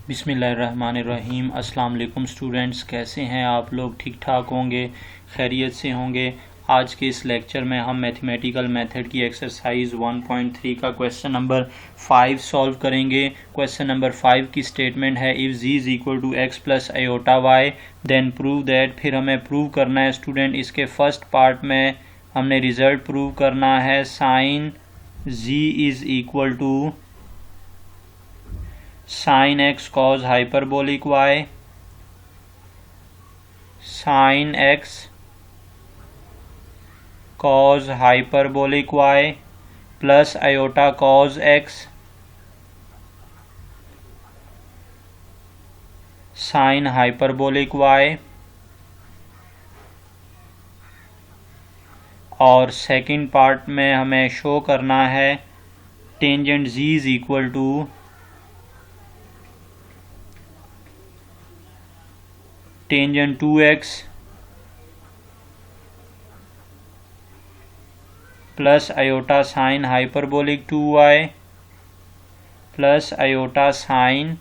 बिस्मिल्लाहिर्रहमानिर्रहीम। अस्सलाम वालेकुम स्टूडेंट्स, कैसे हैं आप लोग? ठीक ठाक होंगे, खैरियत से होंगे। आज के इस लेक्चर में हम मैथमेटिकल मेथड की एक्सरसाइज 1.3 का क्वेश्चन नंबर 5 सॉल्व करेंगे। क्वेश्चन नंबर 5 की स्टेटमेंट है if z is equal to x plus iota y then prove that. फिर हमें प्रूव करना है स्टूडेंट, इसके फर्स्ट पार्ट में हमने रिज़ल्ट प्रूव करना है sine z is equal to sine x cos hyperbolic y, sine x cos hyperbolic y plus iota cos x sine hyperbolic y. और सेकंड पार्ट में हमें शो करना है tangent z is equal to tangent 2x plus iota sine hyperbolic 2y plus iota sine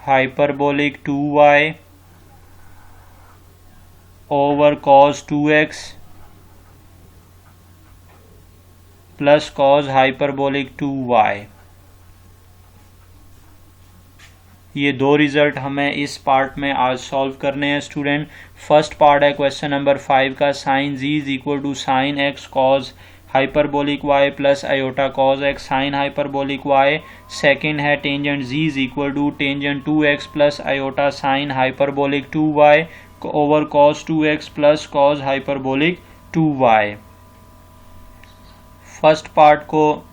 hyperbolic 2y over cos 2x plus cos hyperbolic 2y। ये दो result हमें इस part में आज सॉल्व करने हैं स्टूडेंट। फर्स्ट पार्ट है क्वेश्चन नंबर 5 का, sine z is equal to sine x cos hyperbolic y plus iota cos x sine hyperbolic y। Second है tangent z is equal to tangent 2x plus iota sine hyperbolic 2y over cos 2x plus cos hyperbolic 2y। First part को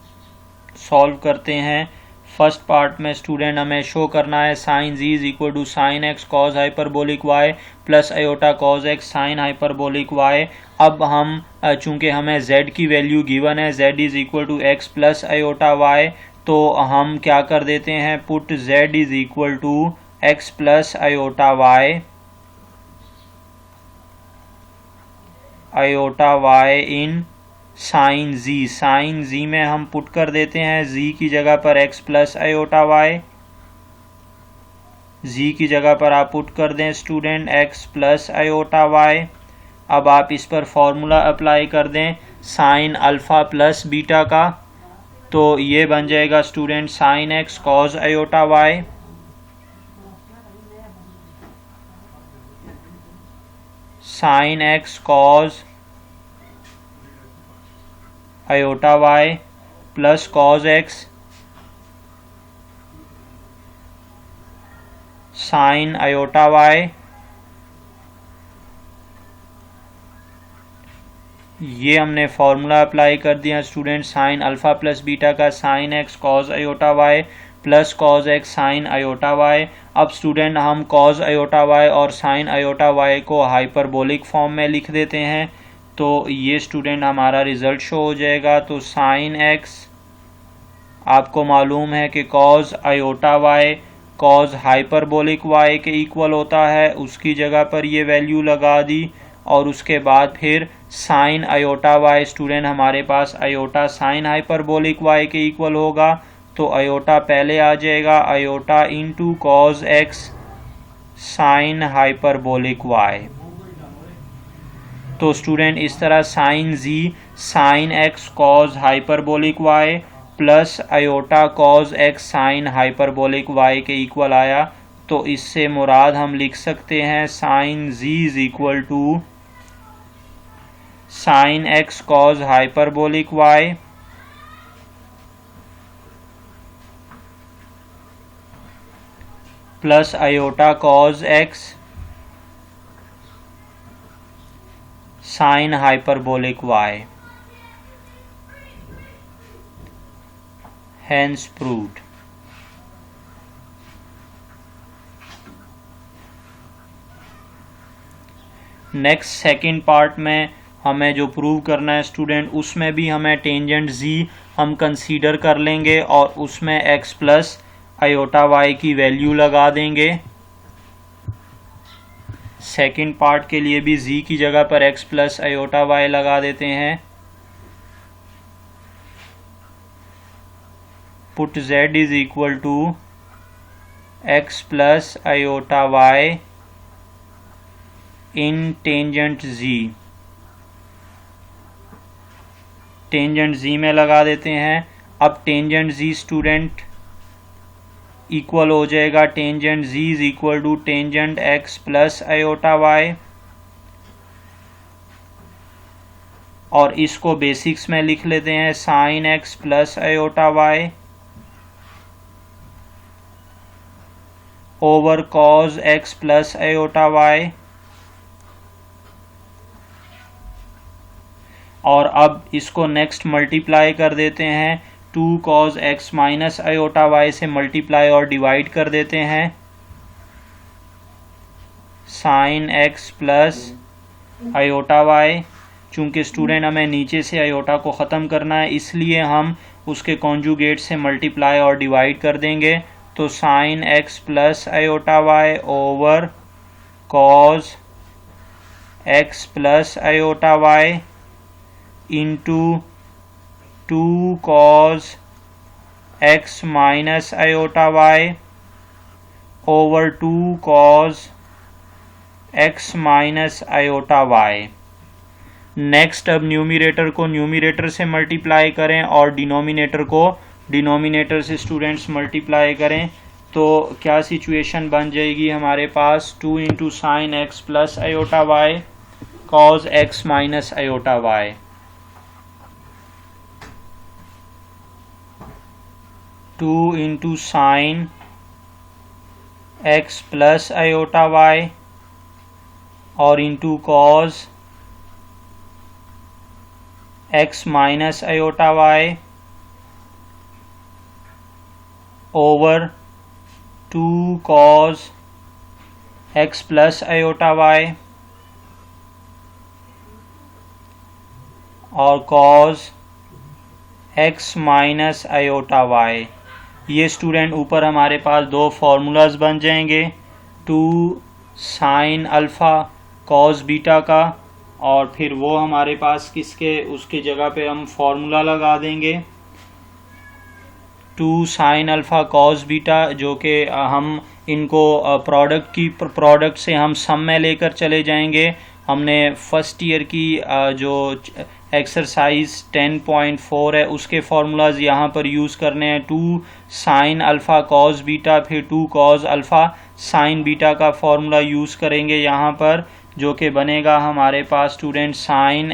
solve करते हैं। First part में student हमें show करना है sine z is equal to sine x cos hyperbolic y plus iota cos x sine hyperbolic y। अब हम चूंकि हमें z की वैल्यू गिवन है z is equal to x plus iota y, तो हम क्या कर देते हैं, put z is equal to x plus iota y in sine z में हम पुट कर देते हैं z की जगह पर x plus iota y, z की जगह पर आप पुट कर दें student x plus iota y। अब आप इस पर फॉर्मूला अप्लाई कर दें साइन अल्फ़ा प्लस बीटा का, तो ये बन जाएगा student sine x cos iota y sine x cos iota y plus cos x sine iota y। ये हमने फॉर्मूला अप्लाई कर दिया student sine alpha plus beta का sine x cos iota y plus cos x sine iota y। अब student हम cos iota y और sine iota y को hyperbolic form में लिख देते हैं, तो ये स्टूडेंट हमारा रिज़ल्ट शो हो जाएगा। तो साइन एक्स आपको मालूम है कि cause iota y cause hyperbolic y के इक्वल होता है, उसकी जगह पर ये वैल्यू लगा दी। और उसके बाद फिर साइन आयोटा y स्टूडेंट हमारे पास आयोटा साइन हाइपरबोलिक y के इक्वल होगा, तो आयोटा पहले आ जाएगा, iota into cos x sine hyperbolic y। तो स्टूडेंट इस तरह sine z sine x cos hyperbolic y plus iota cos x sine hyperbolic y के इक्वल आया। तो इससे मुराद हम लिख सकते हैं sine z is equal to sine x cos hyperbolic y plus iota cos x sine hyperbolic y। Hence proved। Next second part में हमें जो प्रूव करना है स्टूडेंट, उसमें भी हमें टेंजेंट z हम कंसीडर कर लेंगे और उसमें x प्लस आयोटा y की वैल्यू लगा देंगे। सेकंड पार्ट के लिए भी z की जगह पर x प्लस आयोटा y लगा देते हैं। Put z is equal to x plus iota y in tangent z। Tangent z में लगा देते हैं। अब टेंजेंट z स्टूडेंट इक्वल हो जाएगा, tangent z is equal to tangent x plus iota y, और इसको बेसिक्स में लिख लेते हैं sine x plus iota y over cos x plus iota y। और अब इसको नेक्स्ट मल्टीप्लाई कर देते हैं, 2 cos x minus iota y से मल्टीप्लाई और डिवाइड कर देते हैं sine x plus iota y। चूंकि स्टूडेंट हमें नीचे से आयोटा को ख़त्म करना है, इसलिए हम उसके कॉन्जुगेट से मल्टीप्लाई और डिवाइड कर देंगे। तो sine x plus iota y over cos x plus iota y into 2 cos x minus iota y over 2 cos x minus iota y। Next अब न्यूमिरेटर को न्यूमिरेटर से मल्टीप्लाई करें और डिनोमिनेटर को डिनोमिनेटर से स्टूडेंट्स मल्टीप्लाई करें, तो क्या सिचुएशन बन जाएगी हमारे पास, 2 into sine x plus iota y cos x minus iota y. Two into sine x plus iota y और into cos x minus iota y over 2 cos x plus iota y और cos x minus iota y. ये student ऊपर हमारे पास दो formulas बन जाएंगे, 2 sine alpha cos beta का, और फिर वो हमारे पास किसके उसके जगह पे हम फार्मूला लगा देंगे 2 साइन अल्फ़ा कॉस बीटा, जो कि हम इनको प्रोडक्ट से हम सम में लेकर चले जाएंगे। हमने फर्स्ट ईयर की जो एक्सरसाइज 10.4 है उसके फार्मूलाज यहाँ पर यूज़ करने हैं। 2 साइन अल्फ़ा कॉस बीटा फिर 2 कॉस अल्फ़ा साइन बीटा का फार्मूला यूज़ करेंगे यहाँ पर, जो कि बनेगा हमारे पास student sine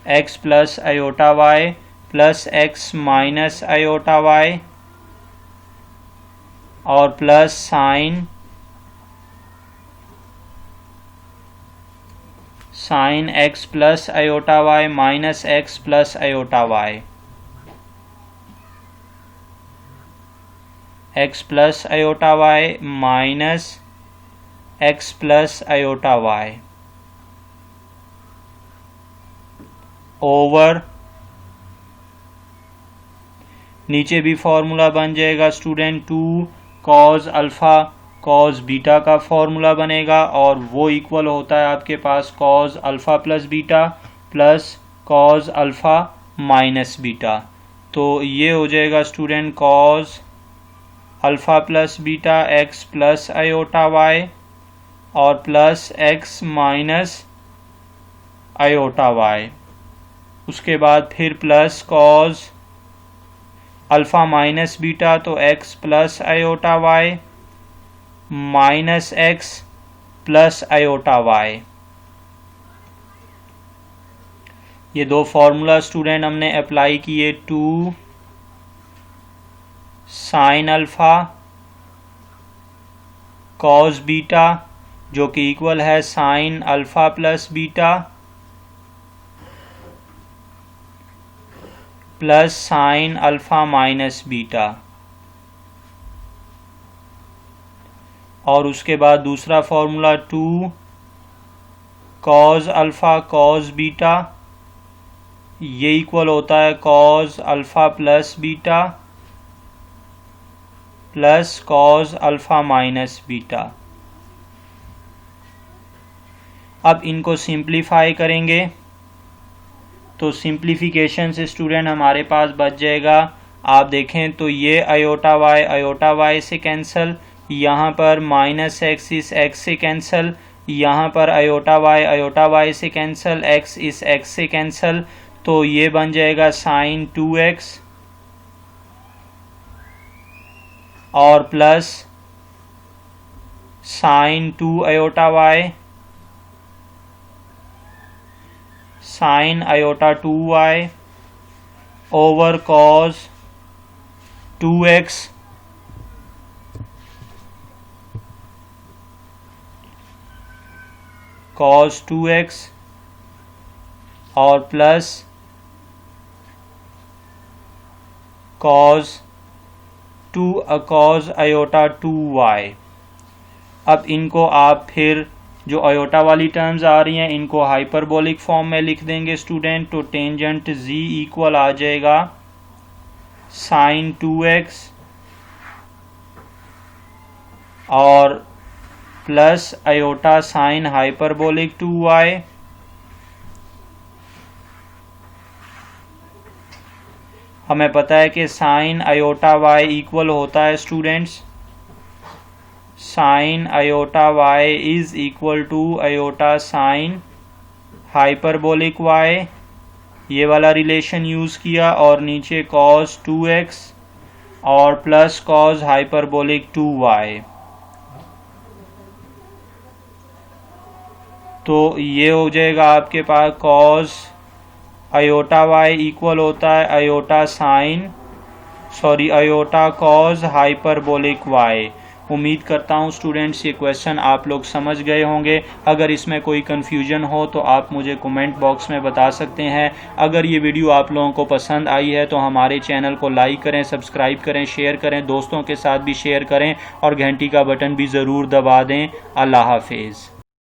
x plus iota y plus x minus iota y और plus sine x plus iota y minus x plus iota y. X plus iota y minus x plus iota y over, नीचे भी formula बन जाएगा student 2 cos alpha cos beta का formula बनेगा, और वो equal होता है आपके पास cos alpha plus beta plus cos alpha minus beta. तो ये हो जाएगा student cos alpha plus beta x plus iota y और plus x minus iota y. उसके बाद फिर plus cos alpha minus beta, तो x plus iota y minus x plus iota y. ये दो फॉर्मूला स्टूडेंट हमने अप्लाई किए, 2 sine alpha cos beta जो कि इक्वल है sign alpha plus beta plus sine alpha minus beta, और उसके बाद दूसरा formula 2 cos alpha cos beta, ये इक्वल होता है cause alpha plus beta plus cos alpha minus beta. अब इनको सिंप्लीफाई करेंगे तो सिंप्लीफिकेशन से स्टूडेंट हमारे पास बच जाएगा, आप देखें तो ये अयोटा वाई से कैंसिल, यहाँ पर माइनस एक्स इस एक्स से कैंसिल, यहाँ पर अयोटा वाई से कैंसिल, एक्स इस एक्स से कैंसिल, तो ये बन जाएगा साइन 2x और plus sine 2 iota y sine iota 2y over cos 2x cos 2x और प्लस cos अयोटा 2y। अब इनको आप फिर जो अयोटा वाली टर्म्स आ रही हैं इनको हाइपरबोलिक फॉर्म में लिख देंगे स्टूडेंट, तो टेंजेंट z इक्वल आ जाएगा साइन 2x और plus iota sine hyperbolic 2y हमें पता है कि साइन अयोटा y इक्वल होता है students sine iota y is equal to iota sine hyperbolic y, ये वाला रिलेशन यूज़ किया, और नीचे cos 2x और प्लस cos हाइपरबोलिक 2y। तो ये हो जाएगा आपके पास cos अयोटा y इक्वल होता है अयोटा cos हाइपरबोलिक y। उम्मीद करता हूँ स्टूडेंट्स ये क्वेश्चन आप लोग समझ गए होंगे। अगर इसमें कोई कन्फ्यूजन हो तो आप मुझे कमेंट बॉक्स में बता सकते हैं। अगर ये वीडियो आप लोगों को पसंद आई है तो हमारे चैनल को लाइक करें, सब्सक्राइब करें, शेयर करें, दोस्तों के साथ भी शेयर करें और घंटी का बटन भी ज़रूर दबा दें। अल्लाह हाफिज़।